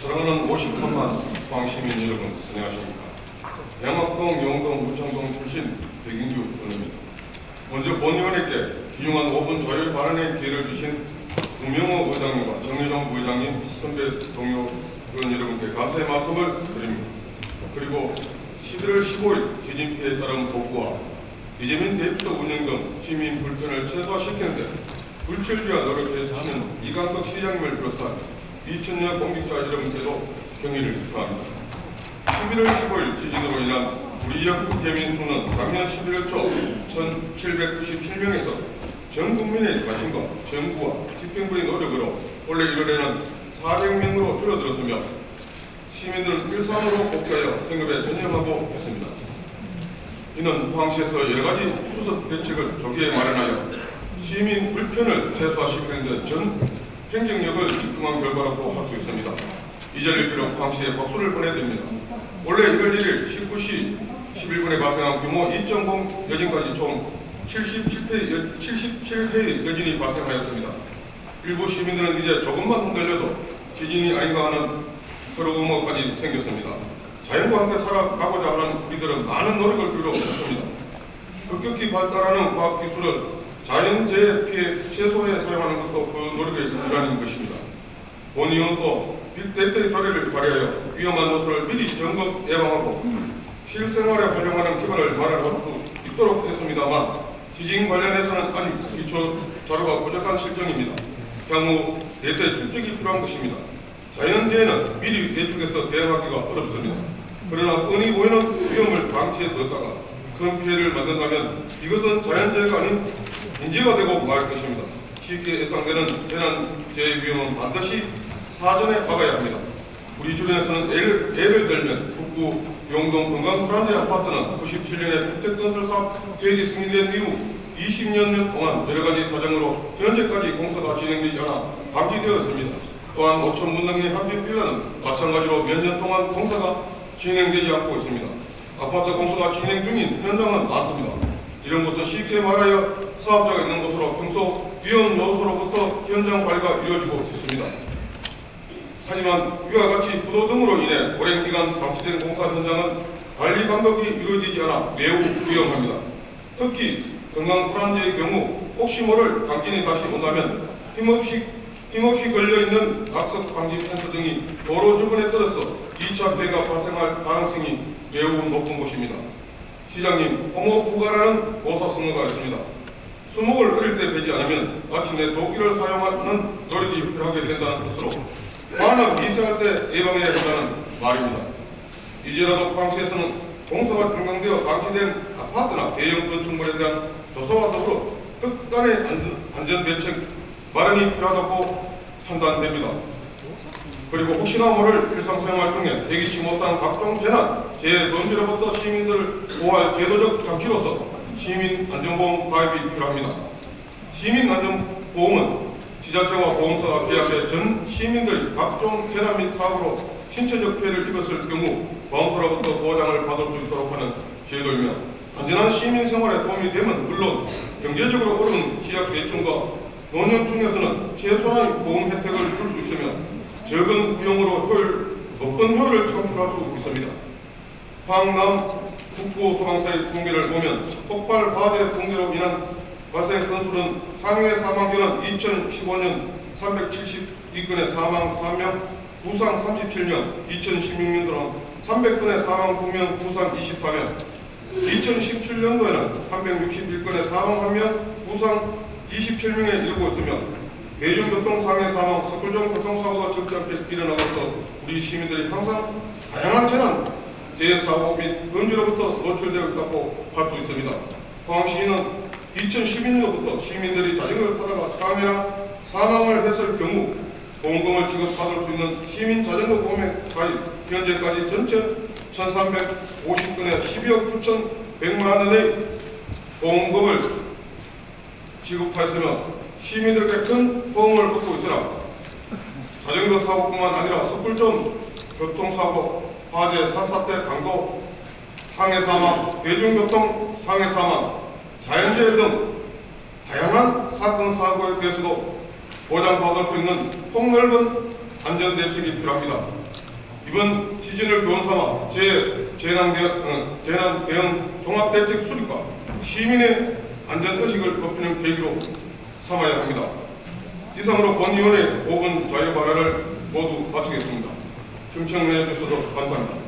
사랑하는 53만 포항시민 여러분, 안녕하십니까. 양학동, 영동, 문창동 출신 백인규 의원입니다. 먼저 본의원님께 귀중한 5분 자유 발언의 기회를 주신吴명호 의장님과 정유정 부회장님, 선배 동료 의원 여러분께 감사의 말씀을 드립니다. 그리고 11월 15일 지진 피해에 따른 복구와 이재민 대피소 운영 등 시민 불편을 최소화시키는 데 불철주야 노력해 주시는 이강덕 시장님을 비롯한 2,000여 공직자 여러분께도 경의를 표합니다. 11월 15일 지진으로 인한 우리 영국 개민 수는 작년 11월 초 1,797명에서 전 국민의 관심과 정부와 집행부의 노력으로 올해 1월에는 400명으로 줄어들었으며 시민들은 일상으로 복귀하여 생업에 전념하고 있습니다. 이는 포항시에서 여러가지 수습 대책을 조기에 마련하여 시민 불편을 최소화시키는 데 전 행정력을 집중한 결과라고 할 수 있습니다. 이 자리를 빌어 포항시에 박수를 보내드립니다. 올해 1월 1일 19시 11분에 발생한 규모 2.0 여진까지 총 77회의 여진이 발생하였습니다. 일부 시민들은 이제 조금만 흔들려도 지진이 아닌가 하는 그런 의문까지 생겼습니다. 자연과 함께 살아가고자 하는 우리들은 많은 노력을 기울여 있습니다. 급격히 발달하는 과학기술을 자연재해 피해 최소화에 사용하는 것도 그 노력의 일환인 것입니다. 본의원도 빅데이터의 조례를 발휘하여 위험한 요소를 미리 점검 예방하고 실생활에 활용하는 기반을 마련할 수 있도록 했습니다만 지진 관련해서는 아직 기초 자료가 부족한 실정입니다. 향후 데이터의 축적이 필요한 것입니다. 자연재해는 미리 예측해서 대응하기가 어렵습니다. 그러나 뻔히 보이는 위험을 방치해 뒀다가 큰 피해를 만든다면 이것은 자연재해가 아닌 인재가 되고 말 것입니다. 쉽게 예상되는 재난재해 위험은 반드시 사전에 막아야 합니다. 우리 주변에서는 예를 들면 북구 용동 건강프란지 아파트는 97년에 주택건설사업 계획이 승인된 이후 20년 동안 여러가지 사정으로 현재까지 공사가 진행되지 않아 방치되었습니다. 또한 오천 문덕리 한빛빌라는 마찬가지로 몇 년 동안 공사가 진행되지 않고 있습니다. 아파트 공사가 진행 중인 현장은 많습니다. 이런 곳은 쉽게 말하여 사업자가 있는 곳으로 평소 위험 요소로부터 현장 관리가 이루어지고 있습니다. 하지만 위와 같이 부도 등으로 인해 오랜 기간 방치된 공사 현장은 관리 감독이 이루어지지 않아 매우 위험합니다. 특히 건강프란지의 경우 혹시 모를 강진이 다시 온다면 힘없이 걸려있는 낙석 방지 펜스 등이 도로 주변에 떨어져 2차 피해가 발생할 가능성이 매우 높은 곳입니다. 시장님, 호모부가라는 고사성어가 있습니다. 수목을 어릴 때 베지 않으면 마침내 도끼를 사용하는 노력이 필요하게 된다는 뜻으로 화나 미세할 때 예방해야 한다는 말입니다. 이제라도 포항시에서는 공사가 중단되어 방치된 아파트나 대형 건축물에 대한 조사와 더불어 특단의 안전대책 마련이 필요하다고 판단됩니다. 그리고 혹시나 모를 일상생활 중에 예기치 못한 각종 재난, 재해 던지로부터 시민들을 보호할 제도적 장치로서 시민안전보험 가입이 필요합니다. 시민안전보험은 지자체와 보험사가 계약해 전 시민들이 각종 재난 및 사고로 신체적 피해를 입었을 경우 보험사로부터 보장을 받을 수 있도록 하는 제도이며 안전한 시민생활에 도움이 되면 물론 경제적으로 어려운 지역계층과 노년층에서는 최소한의 보험 혜택을 줄 수 있으며 적은 비용으로 높은 효율을 창출할 수 있습니다. 포항남 북구 소방서의 통계를 보면 폭발 화재 붕괴로 인한 발생 건수는 상해 사망자는 2015년 372건의 사망 3명, 부상 37명, 2016년도는 300건의 사망 2명, 부상 24명, 2017년도에는 361건의 사망 1명, 부상 27명에 이르고 있으며 대중교통 상해 사망, 석굴종 교통사고가 적지 않게 일어나고 있어 우리 시민들이 항상 다양한 재난, 재해사고 및 건지로부터 노출되어 있다고 할 수 있습니다. 포항시는 2012년부터 시민들이 자전거를 타다가 장애나 사망을 했을 경우 보험금을 지급받을 수 있는 시민자전거 보험에 가입, 현재까지 전체 1,350건의 12억 9,100만 원의 보험금을 지급하였으며 시민들에게 큰 도움을 얻고 있으나 자전거 사고뿐만 아니라 섣불전 교통사고, 화재, 산사태, 강도, 상해 사망, 대중교통 상해 사망, 자연재해 등 다양한 사건 사고에 대해서도 보장받을 수 있는 폭넓은 안전대책이 필요합니다. 이번 지진을 교훈 삼아 재난 대응 종합대책 수립과 시민의 안전의식을 높이는 계기로 삼아야 합니다. 이상으로 본위원회 5분 자유 발언을 모두 마치겠습니다. 경청해 주셔서 감사합니다.